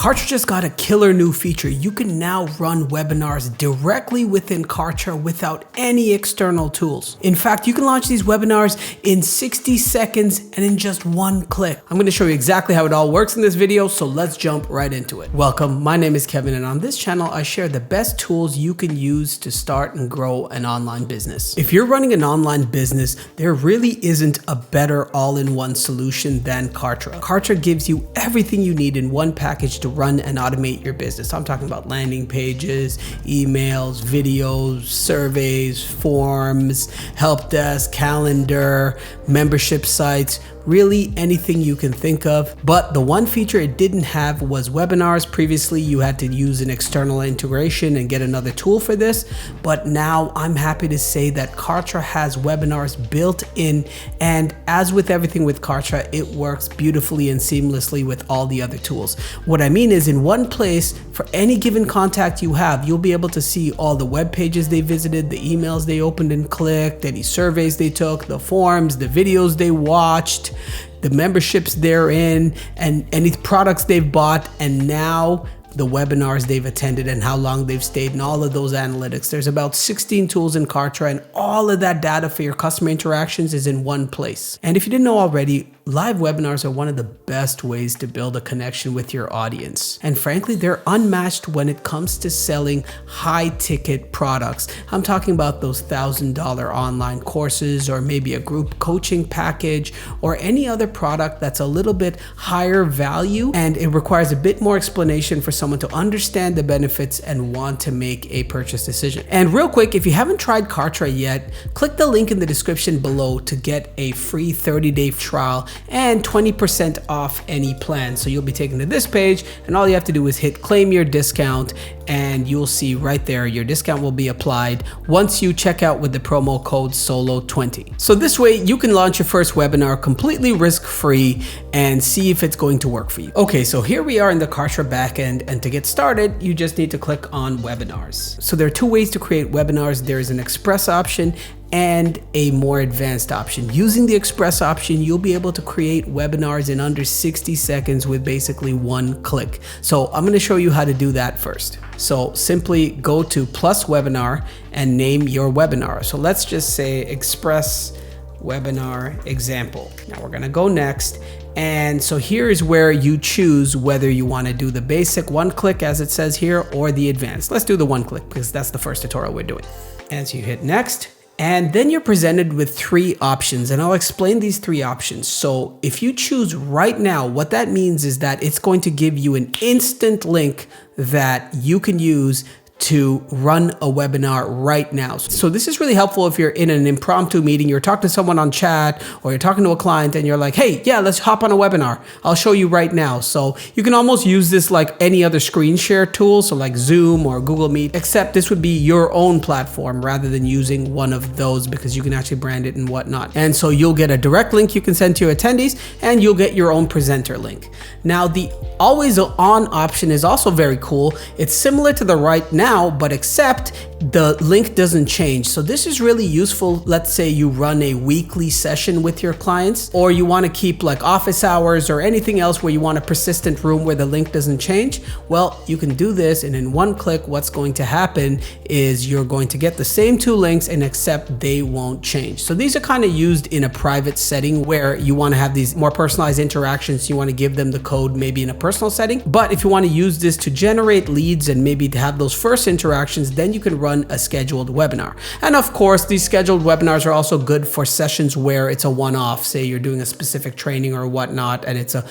Kartra just got a killer new feature. You can now run webinars directly within Kartra without any external tools. In fact, you can launch these webinars in 60 seconds and in just one click. I'm going to show you exactly how it all works in this video, so let's jump right into it. Welcome, my name is Kevin, and on this channel, I share the best tools you can use to start and grow an online business. If you're running an online business, there really isn't a better all-in-one solution than Kartra. Kartra gives you everything you need in one package to run and automate your business. I'm talking about landing pages, emails, videos, surveys, forms, help desk, calendar, membership sites, really anything you can think of. But the one feature it didn't have was webinars. Previously, you had to use an external integration and get another tool for this. But now I'm happy to say that Kartra has webinars built in. And as with everything with Kartra, it works beautifully and seamlessly with all the other tools. What I mean is, in one place, for any given contact you have, you'll be able to see all the web pages they visited, the emails they opened and clicked, any surveys they took, the forms, the videos they watched, the memberships they're in, and any products they've bought, and now the webinars they've attended and how long they've stayed, and all of those analytics. There's about 16 tools in Kartra, and all of that data for your customer interactions is in one place. And if you didn't know already, live webinars are one of the best ways to build a connection with your audience. And frankly, they're unmatched when it comes to selling high ticket products. I'm talking about those $1,000 online courses, or maybe a group coaching package, or any other product that's a little bit higher value, and it requires a bit more explanation for someone to understand the benefits and want to make a purchase decision. And real quick, if you haven't tried Kartra yet, click the link in the description below to get a free 30-day trial and 20% off any plan. So you'll be taken to this page, and all you have to do is hit claim your discount, and you'll see right there your discount will be applied once you check out with the promo code SOLO20. So this way you can launch your first webinar completely risk-free and see if it's going to work for you. Okay, so here we are in the Kartra backend, and to get started, you just need to click on webinars. So there are two ways to create webinars. There is an express option and a more advanced option. Using the express option, you'll be able to create webinars in under 60 seconds with basically one click. So I'm going to show you how to do that first. So simply go to plus webinar and name your webinar. So let's just say express webinar example. Now we're going to go next. And so here is where you choose whether you want to do the basic one click as it says here, or the advanced. Let's do the one click because that's the first tutorial we're doing. As you hit next, and then you're presented with three options, and I'll explain these three options. So if you choose right now, what that means is that it's going to give you an instant link that you can use to run a webinar right now. So this is really helpful if you're in an impromptu meeting, you're talking to someone on chat, or you're talking to a client and you're like, hey, yeah, let's hop on a webinar. I'll show you right now. So you can almost use this like any other screen share tool, so like Zoom or Google Meet, except this would be your own platform rather than using one of those, because you can actually brand it and whatnot. And so you'll get a direct link you can send to your attendees, and you'll get your own presenter link. Now the always on option is also very cool. It's similar to the right now, but except the link doesn't change. So this is really useful. Let's say you run a weekly session with your clients, or you want to keep like office hours or anything else where you want a persistent room where the link doesn't change. Well, you can do this, and in one click, what's going to happen is you're going to get the same two links, and except they won't change. So these are kind of used in a private setting where you want to have these more personalized interactions. You want to give them the code maybe in a personal setting. But if you want to use this to generate leads and maybe to have those first interactions, then you can run a scheduled webinar. And of course, these scheduled webinars are also good for sessions where it's a one-off. Say you're doing a specific training or whatnot, and it's a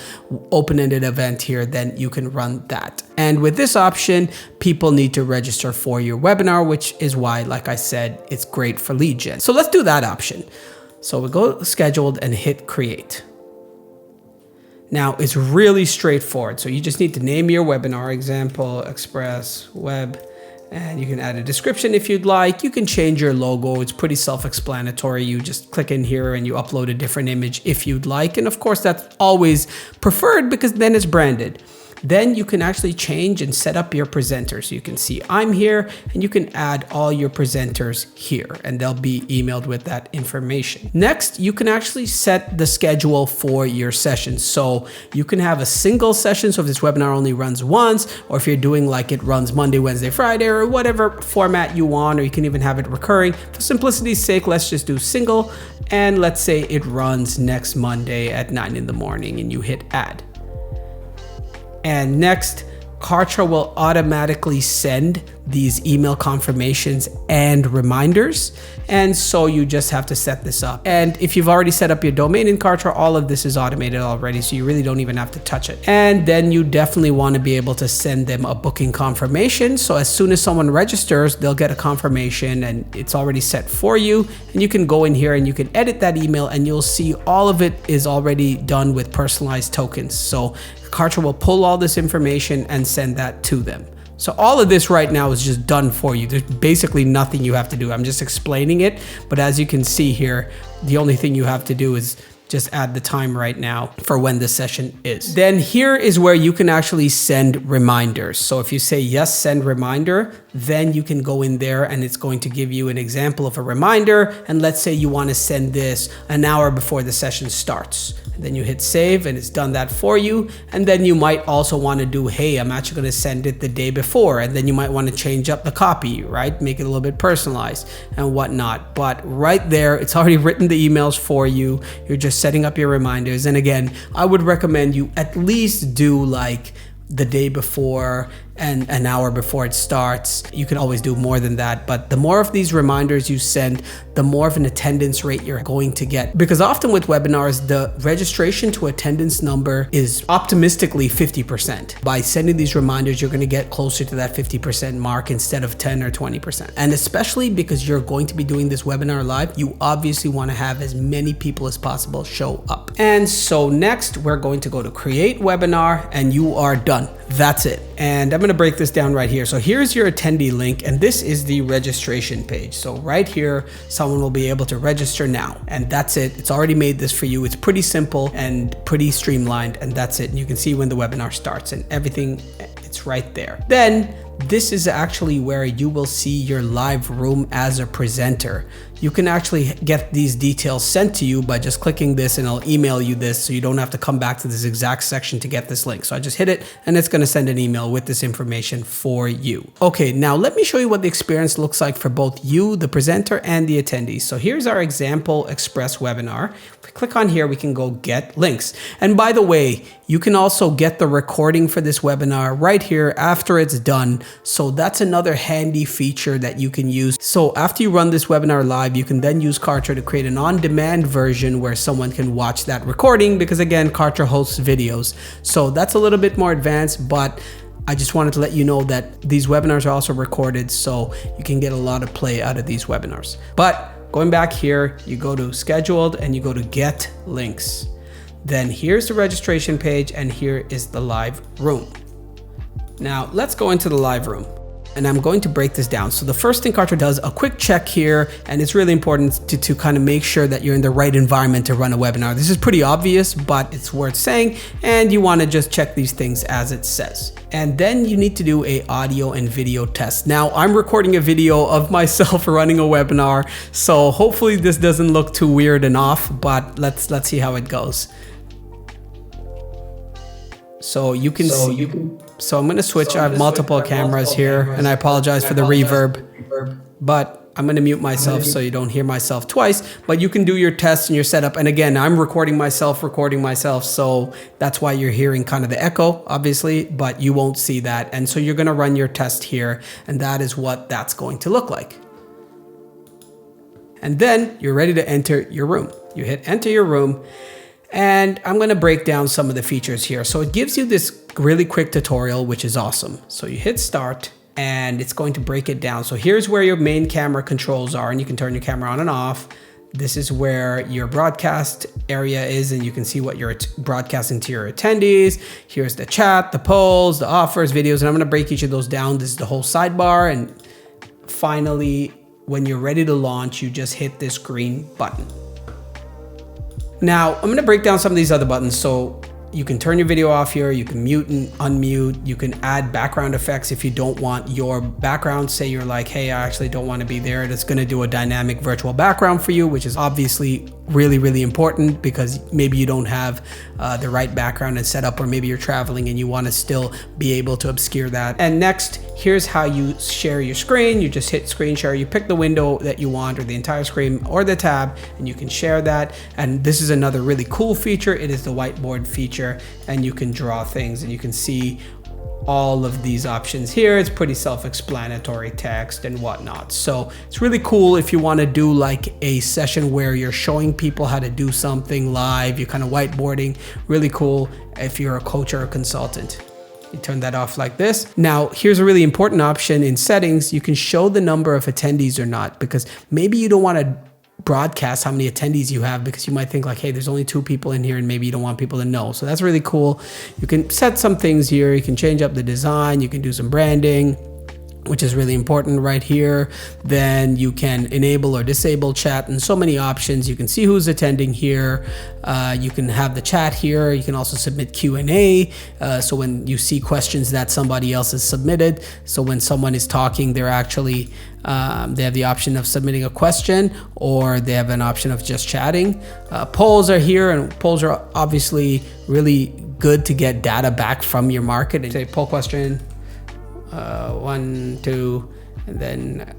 open-ended event here, then you can run that. And with this option, people need to register for your webinar, which is why, like I said, it's great for lead gen. So let's do that option. So we go scheduled and hit create. Now it's really straightforward. So you just need to name your webinar, example, express web, and you can add a description if you'd like. You can change your logo. It's pretty self-explanatory. You just click in here and you upload a different image if you'd like. And of course, that's always preferred because then it's branded. then you can actually change and set up your presenters. So you can see I'm here, and you can add all your presenters here, and they'll be emailed with that information. Next, you can actually set the schedule for your sessions. So you can have a single session. So if this webinar only runs once, or if you're doing like it runs Monday, Wednesday, Friday, or whatever format you want, or you can even have it recurring. For simplicity's sake, let's just do single. And let's say it runs next Monday at 9 in the morning, and you hit add. And next, Kartra will automatically send these email confirmations and reminders. And so you just have to set this up. And if you've already set up your domain in Kartra, all of this is automated already, so you really don't even have to touch it. And then you definitely want to be able to send them a booking confirmation. So as soon as someone registers, they'll get a confirmation, and it's already set for you. And you can go in here and you can edit that email, and you'll see all of it is already done with personalized tokens. So Kartra will pull all this information and send that to them. So all of this right now is just done for you. There's basically nothing you have to do. I'm just explaining it, but as you can see here, the only thing you have to do is just add the time right now for when the session is. Then here is where you can actually send reminders. So if you say yes, send reminder, then you can go in there and it's going to give you an example of a reminder. And let's say you want to send this an hour before the session starts. And then you hit save, and it's done that for you. And then you might also want to do, hey, I'm actually going to send it the day before. And then you might want to change up the copy, right? Make it a little bit personalized and whatnot. But right there, it's already written the emails for you. You're just setting up your reminders. And again, I would recommend you at least do like the day before and an hour before it starts. You can always do more than that, but the more of these reminders you send, the more of an attendance rate you're going to get. Because often with webinars, the registration to attendance number is optimistically 50%. By sending these reminders, you're going to get closer to that 50% mark instead of 10 or 20%. And especially because you're going to be doing this webinar live, you obviously want to have as many people as possible show up. And so next, we're going to go to create webinar, and you are done. That's it. And I'm going to break this down right here. So here's your attendee link, and this is the registration page. So right here, someone will be able to register now, and that's it. It's already made this for you. It's pretty simple and pretty streamlined, and that's it. And you can see when the webinar starts and everything, it's right there. Then this is actually where you will see your live room as a presenter. You can actually get these details sent to you by just clicking this, and I'll email you this so you don't have to come back to this exact section to get this link. So I just hit it, and it's going to send an email with this information for you. Okay, now let me show you what the experience looks like for both you, the presenter, and the attendees. So here's our example express webinar. If we click on here, we can go get links. And by the way, you can also get the recording for this webinar right here after it's done. So that's another handy feature that you can use. So after you run this webinar live, you can then use Kartra to create an on-demand version where someone can watch that recording, because again, Kartra hosts videos. So that's a little bit more advanced, but I just wanted to let you know that these webinars are also recorded, so you can get a lot of play out of these webinars. But going back here, you go to scheduled and you go to get links. Then here's the registration page, and here is the live room. Now let's go into the live room, and I'm going to break this down. So the first thing Kartra does, a quick check here, and it's really important to kind of make sure that you're in the right environment to run a webinar. This is pretty obvious, but it's worth saying, and you want to just check these things as it says. And then you need to do a audio and video test. Now I'm recording a video of myself running a webinar, so hopefully this doesn't look too weird and off, but let's see how it goes. So you can see, so I'm going to switch. I have multiple cameras here, and I apologize for the reverb, but I'm going to mute myself so you don't hear myself twice. But you can do your tests and your setup. And again, I'm recording myself. So that's why you're hearing kind of the echo, obviously, but you won't see that. And so you're going to run your test here, and that is what that's going to look like. And then you're ready to enter your room. You hit enter your room. And I'm going to break down some of the features here. So it gives you this really quick tutorial, which is awesome. So you hit start, and it's going to break it down. So here's where your main camera controls are, and you can turn your camera on and off. This is where your broadcast area is, and you can see what you're broadcasting to your attendees. Here's the chat, the polls, the offers, videos, and I'm going to break each of those down. This is the whole sidebar. And finally, when you're ready to launch, you just hit this green button. Now, I'm going to break down some of these other buttons. So You can turn your video off here. You can mute and unmute. You can add background effects if you don't want your background. Say you're like, hey, I actually don't want to be there. It's going to do a dynamic virtual background for you, which is obviously really, really important because maybe you don't have the right background and setup, or maybe you're traveling and you want to still be able to obscure that. And next, here's how you share your screen. You just hit screen share. You pick the window that you want, or the entire screen, or the tab, and you can share that. And this is another really cool feature. It is the whiteboard feature, and you can draw things, and you can see all of these options here. It's pretty self-explanatory text and whatnot. So it's really cool if you want to do like a session where you're showing people how to do something live, you're kind of whiteboarding. Really cool if you're a coach or a consultant. You turn that off like this. Now, here's a really important option in settings. You can show the number of attendees or not, because maybe you don't want to broadcast how many attendees you have, because you might think like, hey, there's only 2 people in here and maybe you don't want people to know. So that's really cool. You can set some things here. You can change up the design. You can do some branding, which is really important right here. Then you can enable or disable chat, and so many options. You can see who's attending here. You can have the chat here. You can also submit Q&A. So when you see questions that somebody else has submitted, so when someone is talking, they're actually, they have the option of submitting a question, or they have an option of just chatting. Polls are here, and polls are obviously really good to get data back from your market. And say poll question, 1, 2, and then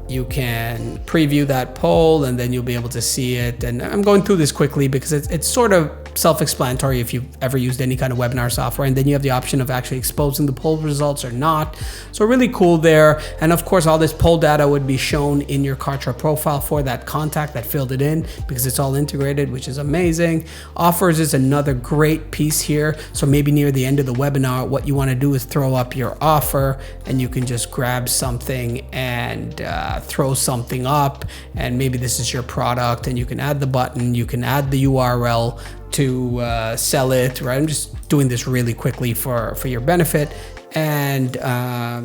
you can preview that poll, and then you'll be able to see it. And I'm going through this quickly because it's sort of self-explanatory if you've ever used any kind of webinar software. And then you have the option of actually exposing the poll results or not. So really cool there. And of course, all this poll data would be shown in your Kartra profile for that contact that filled it in, because it's all integrated, which is amazing. Offers is another great piece here. So maybe near the end of the webinar, what you want to do is throw up your offer, and you can just grab something and throw something up. And maybe this is your product, and you can add the button, you can add the URL to sell it, right? I'm just doing this really quickly for your benefit. And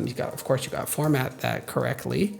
you got, of course, you got to format that correctly.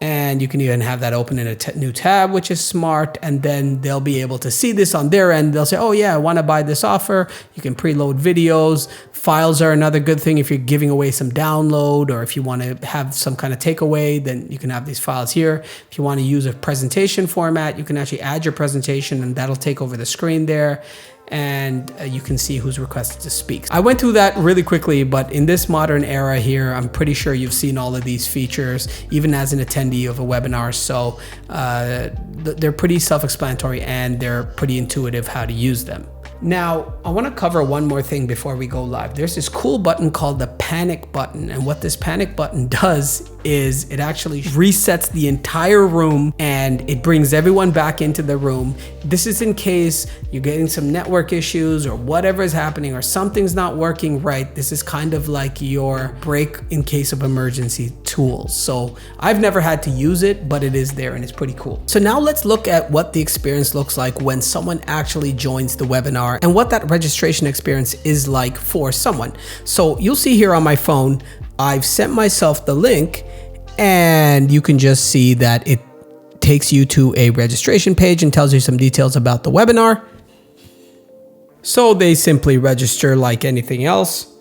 And you can even have that open in a new tab, which is smart. And then they'll be able to see this on their end. They'll say, oh yeah, I want to buy this offer. You can preload videos. Files are another good thing if you're giving away some download, or if you want to have some kind of takeaway, then you can have these files here. If you want to use a presentation format, you can actually add your presentation, and that'll take over the screen there. And you can see who's requested to speak. I went through that really quickly, but in this modern era here, I'm pretty sure you've seen all of these features, even as an attendee of a webinar. So they're pretty self-explanatory, and they're pretty intuitive how to use them. Now, I want to cover one more thing before we go live. There's this cool button called the panic button. And what this panic button does is it actually resets the entire room, and it brings everyone back into the room. This is in case you're getting some network issues or whatever is happening, or something's not working right. This is kind of like your break in case of emergency tools. So I've never had to use it, but it is there, and it's pretty cool. So now let's look at what the experience looks like when someone actually joins the webinar, and what that registration experience is like for someone. So you'll see here on my phone, I've sent myself the link, and you can just see that it takes you to a registration page and tells you some details about the webinar. So they simply register like anything else,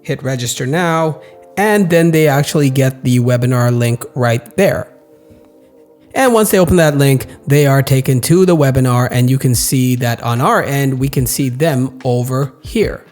hit register now, and then they actually get the webinar link right there. And once they open that link, they are taken to the webinar, and you can see that on our end, we can see them over here.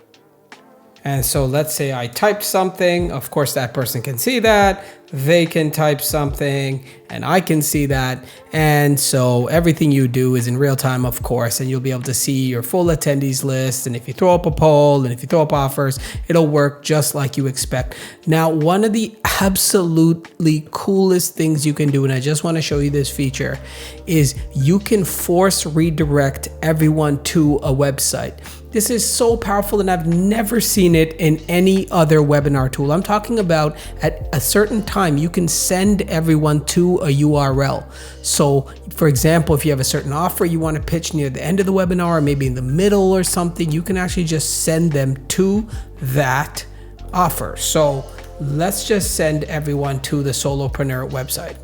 And so let's say I typed something. Of course, that person can see that. They can type something, and I can see that. And so everything you do is in real time, of course, and you'll be able to see your full attendees list. And if you throw up a poll, and if you throw up offers, it'll work just like you expect. Now, one of the absolutely coolest things you can do, and I just want to show you this feature, is you can force redirect everyone to a website. This is so powerful, and I've never seen it in any other webinar tool. I'm talking about at a certain time, you can send everyone to a URL. So for example, if you have a certain offer you want to pitch near the end of the webinar, or maybe in the middle or something, you can actually just send them to that offer. So let's just send everyone to the Solopreneur website.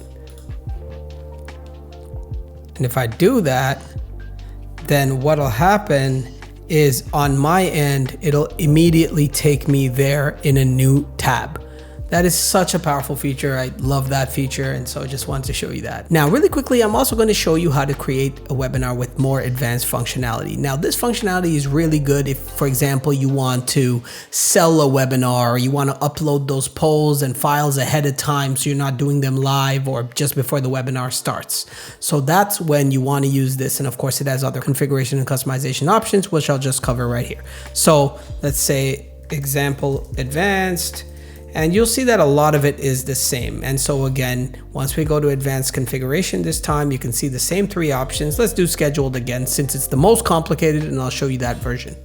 And if I do that, then what'll happen is on my end, it'll immediately take me there in a new tab. That is such a powerful feature. I love that feature, and so I just wanted to show you that. Now, really quickly, I'm also going to show you how to create a webinar with more advanced functionality. Now, this functionality is really good if, for example, you want to sell a webinar, or you want to upload those polls and files ahead of time so you're not doing them live or just before the webinar starts. So that's when you want to use this. And of course, it has other configuration and customization options, which I'll just cover right here. So let's say example advanced. And you'll see that a lot of it is the same. And so again, once we go to advanced configuration this time, you can see the same 3 options. Let's do scheduled again, since it's the most complicated, and I'll show you that version.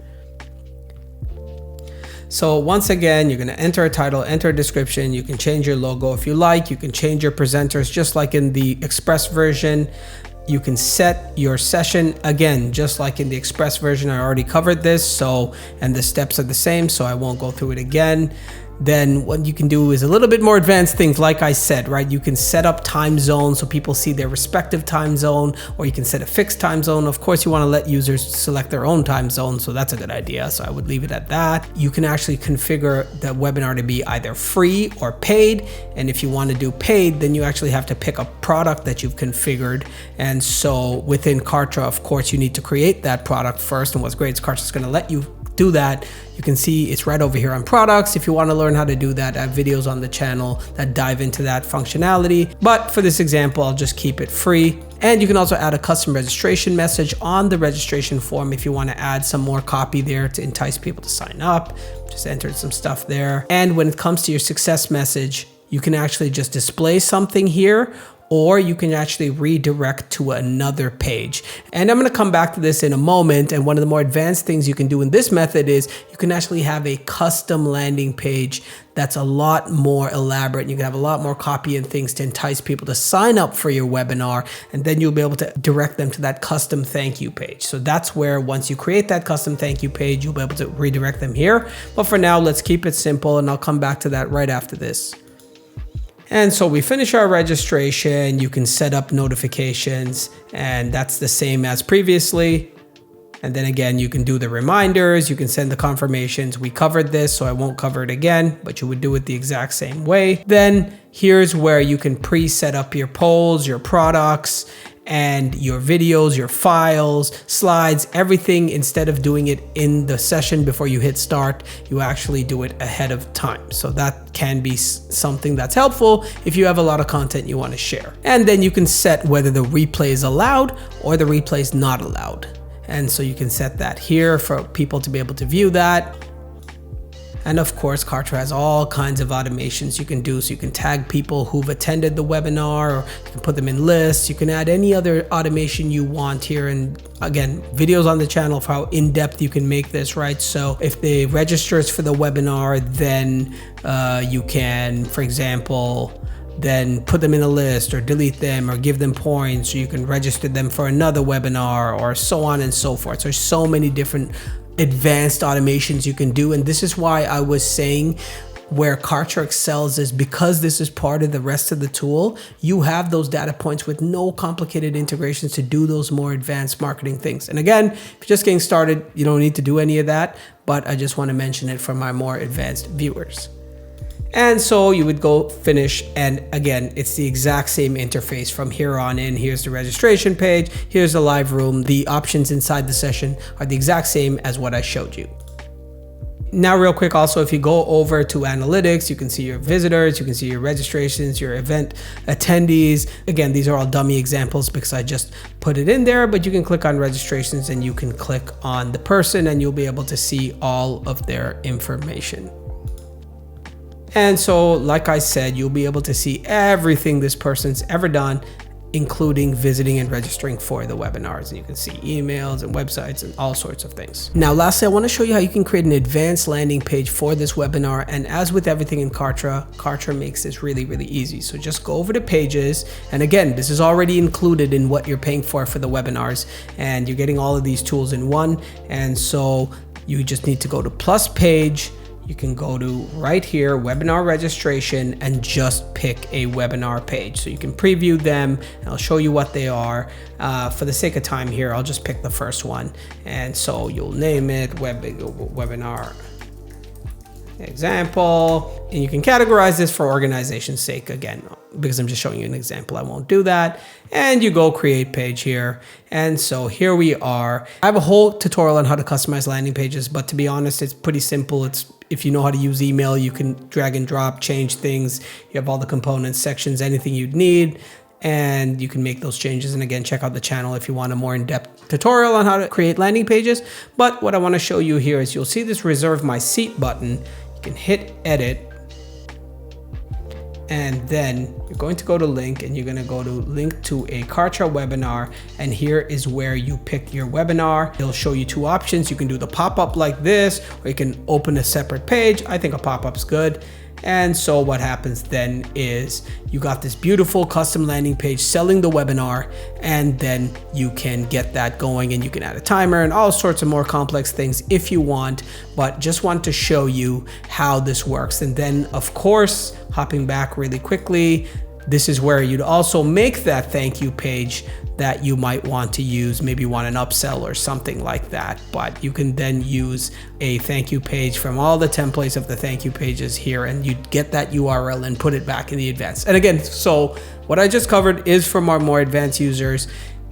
So once again, you're going to enter a title, enter a description. You can change your logo if you like. You can change your presenters just like in the Express version. You can set your session again, just like in the Express version. I already covered this, and the steps are the same, so I won't go through it again. Then what you can do is a little bit more advanced things, like I said, right? You can set up time zones so people see their respective time zone, or you can set a fixed time zone. Of course, you want to let users select their own time zone, so that's a good idea. So I would leave it at that. You can actually configure the webinar to be either free or paid. And if you want to do paid, then you actually have to pick a product that you've configured. And so within Kartra, of course, you need to create that product first. And what's great is Kartra is going to let you do that. You can see it's right over here on products. If you want to learn how to do that, I have videos on the channel that dive into that functionality. But for this example, I'll just keep it free. And you can also add a custom registration message on the registration form if you want to add some more copy there to entice people to sign up. Just entered some stuff there. And when it comes to your success message, you can actually just display something here, or you can actually redirect to another page. And I'm going to come back to this in a moment. And one of the more advanced things you can do in this method is you can actually have a custom landing page that's a lot more elaborate. You can have a lot more copy and things to entice people to sign up for your webinar, and then you'll be able to direct them to that custom thank you page. So that's where, once you create that custom thank you page, you'll be able to redirect them here. But for now, let's keep it simple, and I'll come back to that right after this. And so we finish our registration. You can set up notifications, and that's the same as previously. And then again, you can do the reminders, you can send the confirmations. We covered this, so I won't cover it again, but you would do it the exact same way. Then here's where you can pre-set up your polls, your products, and your videos, your files, slides, everything. Instead of doing it in the session before you hit start, you actually do it ahead of time. So that can be something that's helpful if you have a lot of content you want to share. And then you can set whether the replay is allowed or the replay is not allowed. And so you can set that here for people to be able to view that. And of course, Kartra has all kinds of automations you can do. So you can tag people who've attended the webinar, or you can put them in lists. You can add any other automation you want here. And again, videos on the channel for how in-depth you can make this, right? So if they registers for the webinar, then you can, for example, then put them in a list or delete them or give them points, so you can register them for another webinar, or so on and so forth. So there's so many different advanced automations you can do. And this is why I was saying where Kartra excels is because this is part of the rest of the tool. You have those data points with no complicated integrations to do those more advanced marketing things. And again, if you're just getting started, you don't need to do any of that, but I just want to mention it for my more advanced viewers. And so you would go finish, and again, it's the exact same interface from here on in. Here's the registration page, here's the live room. The options inside the session are the exact same as what I showed you. Now, real quick, also, if you go over to analytics, you can see your visitors, you can see your registrations, your event attendees. Again, these are all dummy examples because I just put it in there, but you can click on registrations and you can click on the person and you'll be able to see all of their information. And so, like I said, you'll be able to see everything this person's ever done, including visiting and registering for the webinars. And you can see emails and websites and all sorts of things. Now, lastly, I want to show you how you can create an advanced landing page for this webinar. And as with everything in Kartra, Kartra makes this really, really easy. So just go over to pages. And again, this is already included in what you're paying for the webinars. And you're getting all of these tools in one. And so you just need to go to plus page. you can go to right here, webinar registration, and just pick a webinar page. So you can preview them, and I'll show you what they are. For the sake of time here, I'll just pick the first one. And so you'll name it webinar example, and you can categorize this for organization's sake. Again, because I'm just showing you an example, I won't do that. And you go create page here. And so here we are. I have a whole tutorial on how to customize landing pages, but to be honest, it's pretty simple. It's if you know how to use email, you can drag and drop, change things. You have all the components, sections, anything you'd need, and you can make those changes. And again, check out the channel if you want a more in-depth tutorial on how to create landing pages. But what I want to show you here is you'll see this reserve my seat button. You can hit edit, and then you're going to go to link, and you're going to go to link to a Kartra webinar, and here is where you pick your webinar. It'll show you two options. You can do the pop-up like this, or you can open a separate page. I think a pop-up's good. And so what happens then is you got this beautiful custom landing page selling the webinar, and then you can get that going, and you can add a timer and all sorts of more complex things if you want, but just want to show you how this works. And then of course, hopping back really quickly, this is where you'd also make that thank you page that you might want to use. Maybe you want an upsell or something like that, but you can then use a thank you page from all the templates of the thank you pages here, and you get that URL and put it back in the advanced. And again, so what I just covered is from our more advanced users.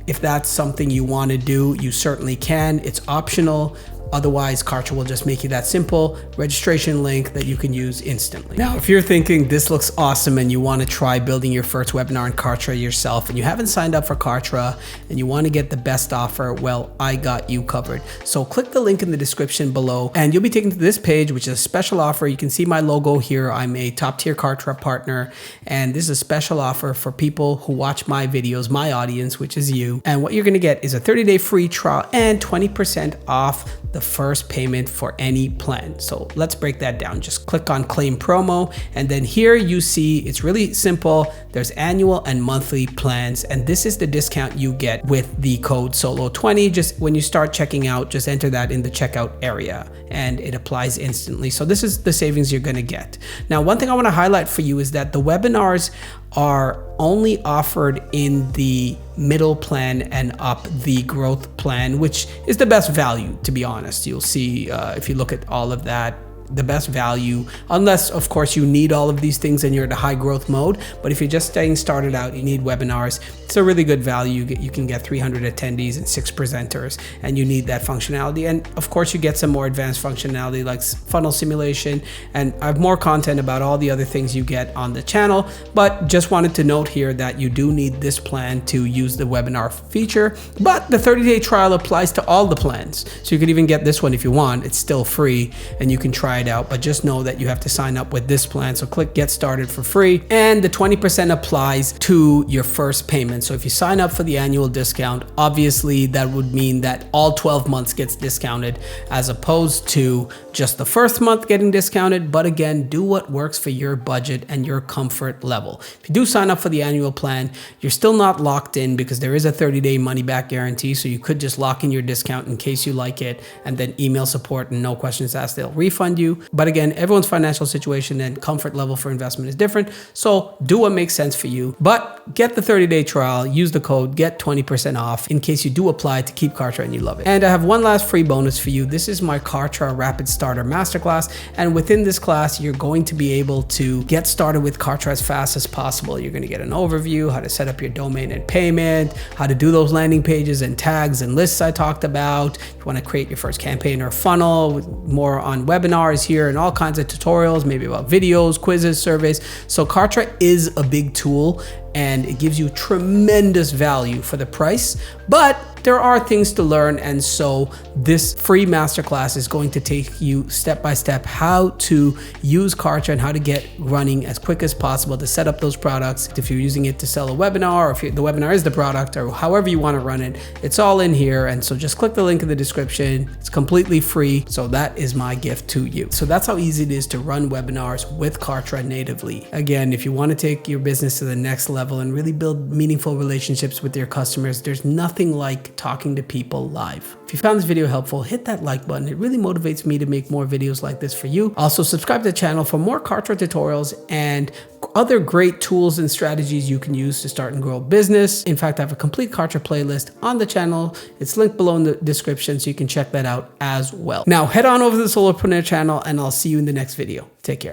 If that's something you want to do, you certainly can. It's optional. Otherwise, Kartra will just make you that simple registration link that you can use instantly. Now, if you're thinking this looks awesome and you want to try building your first webinar in Kartra yourself, and you haven't signed up for Kartra and you want to get the best offer, well, I got you covered. So click the link in the description below, and you'll be taken to this page, which is a special offer. You can see my logo here. I'm a top tier Kartra partner, and this is a special offer for people who watch my videos, my audience, which is you. And what you're going to get is a 30-day free trial and 20% off the first payment for any plan. So let's break that down. Just click on claim promo, and then here you see it's really simple. There's annual and monthly plans, and this is the discount you get with the code SOLO20. Just when you start checking out, just enter that in the checkout area and it applies instantly. So this is the savings you're going to get. Now, one thing I want to highlight for you is that the webinars are only offered in the middle plan and up, the growth plan, which is the best value, to be honest. You'll see if you look at all of that, the best value, unless of course you need all of these things and you're in a high growth mode. But if you're just getting started out, you need webinars, it's a really good value. You can get 300 attendees and 6 presenters, and you need that functionality. And of course you get some more advanced functionality like funnel simulation, and I have more content about all the other things you get on the channel. But just wanted to note here that you do need this plan to use the webinar feature, but the 30-day trial applies to all the plans. So you could even get this one if you want. It's still free and you can try it out, but just know that you have to sign up with this plan. So click get started for free, and the 20% applies to your first payment. So if you sign up for the annual discount, obviously that would mean that all 12 months gets discounted as opposed to just the first month getting discounted. But again, do what works for your budget and your comfort level. If you do sign up for the annual plan, you're still not locked in because there is a 30-day money back guarantee. So you could just lock in your discount in case you like it, and then email support and no questions asked, they'll refund you. But again, everyone's financial situation and comfort level for investment is different. So do what makes sense for you, but get the 30-day trial, use the code, get 20% off in case you do apply to keep Kartra and you love it. And I have one last free bonus for you. This is my Kartra Rapid Starter Masterclass. And within this class, you're going to be able to get started with Kartra as fast as possible. You're going to get an overview, how to set up your domain and payment, how to do those landing pages and tags and lists I talked about. If you want to create your first campaign or funnel, more on webinars here and all kinds of tutorials, maybe about videos, quizzes, surveys. So Kartra is a big tool, and it gives you tremendous value for the price, but there are things to learn. And so this free masterclass is going to take you step by step how to use Kartra and how to get running as quick as possible to set up those products. If you're using it to sell a webinar, or if the webinar is the product, or however you want to run it, it's all in here. And so just click the link in the description. It's completely free. So that is my gift to you. So that's how easy it is to run webinars with Kartra natively. Again, if you want to take your business to the next level and really build meaningful relationships with your customers, there's nothing like talking to people live. If you found this video helpful, hit that like button. It really motivates me to make more videos like this for you. Also, subscribe to the channel for more Kartra tutorials and other great tools and strategies you can use to start and grow a business. In fact, I have a complete Kartra playlist on the channel. It's linked below in the description, so you can check that out as well. Now, head on over to the Solopreneur channel, and I'll see you in the next video. Take care.